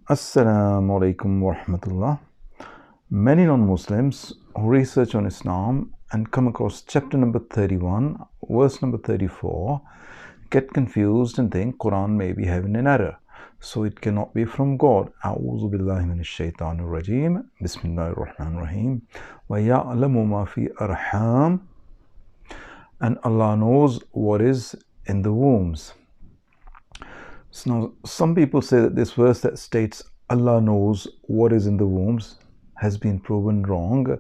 Assalamu alaikum wa rahmatullah. Many non-Muslims who research on Islam and come across chapter number 31, verse number 34, get confused and think Quran may be having an error, so it cannot be from God. A'udhu billahi minash shaitanir rajim. Bismillahir rahmanir rahim. Wa ya'lamu ma fi arham. And Allah knows what is in the wombs. So now, some people say that this verse that states Allah knows what is in the wombs has been proven wrong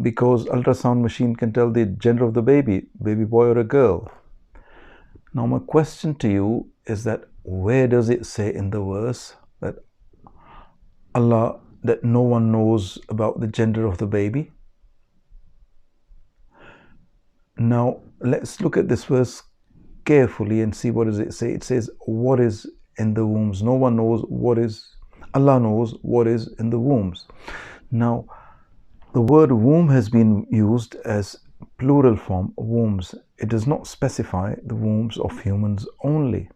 because ultrasound machine can tell the gender of the baby boy or a girl. Now my question to you is that where does it say in the verse that no one knows about the gender of the baby? Now let's look at this verse carefully and see what does it say. It says what is in the wombs. No one knows what is. Allah knows what is in the wombs. Now the word womb has been used as plural form, wombs. It does not specify the wombs of humans only.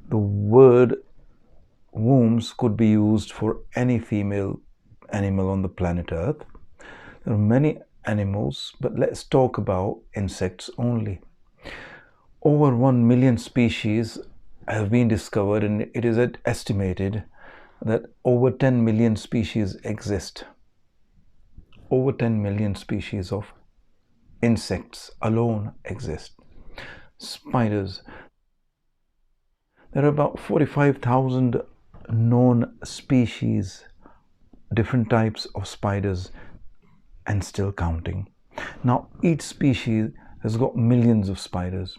The word wombs could be used for any female animal on the planet Earth. There are many animals, but let's talk about insects only. Over 1 million species have been discovered, and it is estimated that over 10 million species exist. Over 10 million species of insects alone exist. Spiders. There are about 45,000 known species, different types of spiders, and still counting. Now, each species has got millions of spiders.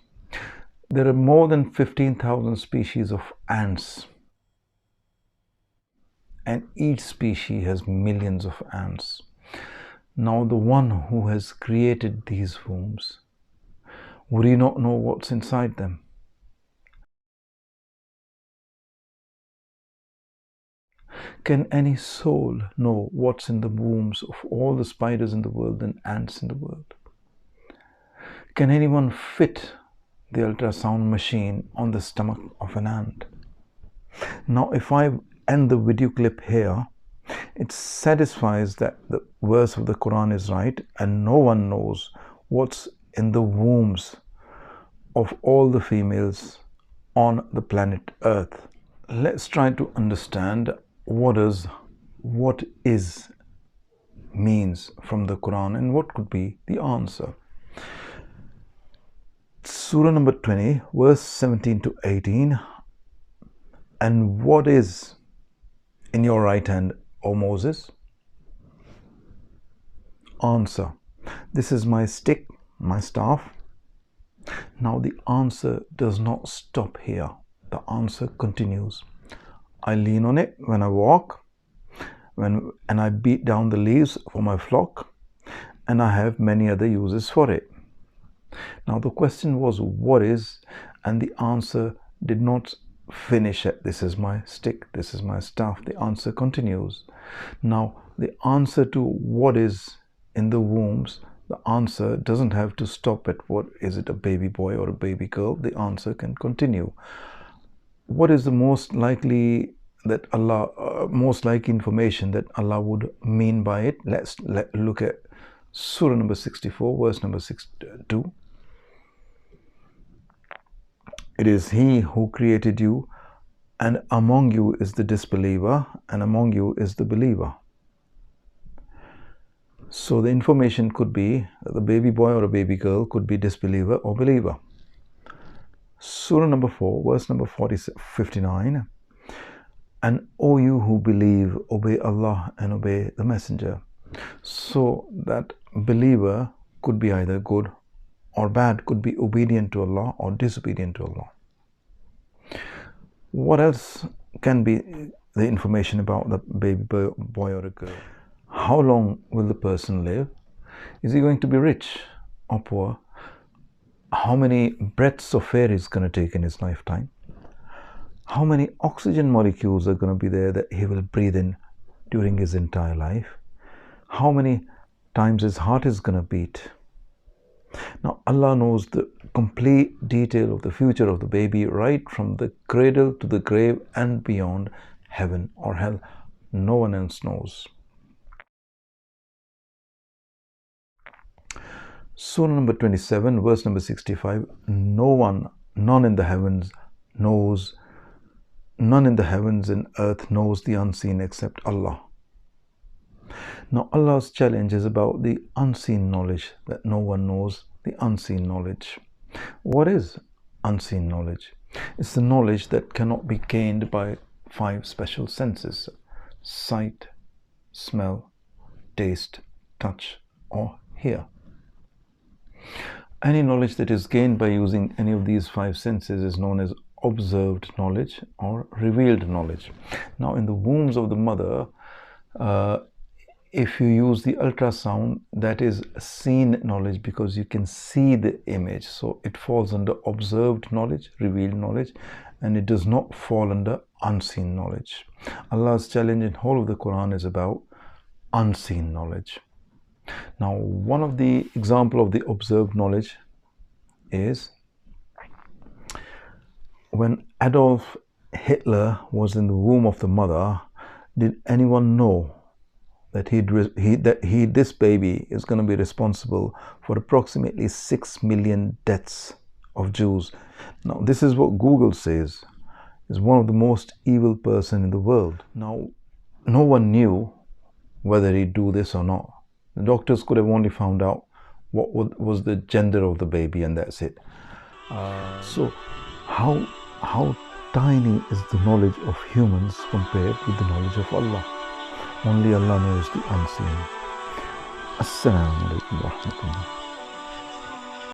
There are more than 15,000 species of ants, and each species has millions of ants. Now, the one who has created these wombs, would he not know what's inside them? Can any soul know what's in the wombs of all the spiders in the world and ants in the world? Can anyone fit the ultrasound machine on the stomach of an ant? Now, if I end the video clip here, it satisfies that the verse of the Quran is right and no one knows what's in the wombs of all the females on the planet Earth. Let's try to understand what is means from the Quran and what could be the answer. Surah number 20, verse 17 to 18. And what is in your right hand, O Moses? Answer: this is my stick, my staff. Now the answer does not stop here. The answer continues. I lean on it when I walk, and I beat down the leaves for my flock, and I have many other uses for it. Now the question was what is, and the answer did not finish at this is my stick, this is my staff. The answer continues. Now the answer to what is in the wombs, the answer doesn't have to stop at what is it, a baby boy or a baby girl. The answer can continue. What is the most likely that most likely information that Allah would mean by it? Let's look at Surah number 64, verse number 62. It is He who created you, and among you is the disbeliever, and among you is the believer. So the information could be the baby boy or a baby girl could be disbeliever or believer. Surah number 4, verse number 59. And O you who believe, obey Allah and obey the Messenger. So that believer could be either good or bad, could be obedient to Allah or disobedient to Allah. What else can be the information about the baby boy or a girl? How long will the person live? Is he going to be rich or poor? How many breaths of air is going to take in his lifetime? How many oxygen molecules are going to be there that he will breathe in during his entire life? How many times his heart is going to beat? Now Allah knows the complete detail of the future of the baby right from the cradle to the grave and beyond, heaven or hell. No one else knows. Surah number 27, verse number 65. None in the heavens knows, none in the heavens and earth knows the unseen except Allah. Now Allah's challenge is about the unseen knowledge, that no one knows the unseen knowledge. What is unseen knowledge? It's the knowledge that cannot be gained by 5 special senses: sight, smell, taste, touch, or hear. Any knowledge that is gained by using any of these 5 senses is known as observed knowledge or revealed knowledge. Now, in the wombs of the mother, if you use the ultrasound, that is seen knowledge because you can see the image. So it falls under observed knowledge, revealed knowledge, and it does not fall under unseen knowledge. Allah's challenge in whole of the Quran is about unseen knowledge. Now, one of the example of the observed knowledge is when Adolf Hitler was in the womb of the mother. Did anyone know that this baby is going to be responsible for approximately 6 million deaths of Jews? Now, this is what Google says is one of the most evil person in the world. Now, no one knew whether he'd do this or not. The doctors could have only found out what was the gender of the baby, and that's it. So how tiny is the knowledge of humans compared with the knowledge of Allah? Only Allah knows the unseen. Assalamu alaikum wa rahmatullah.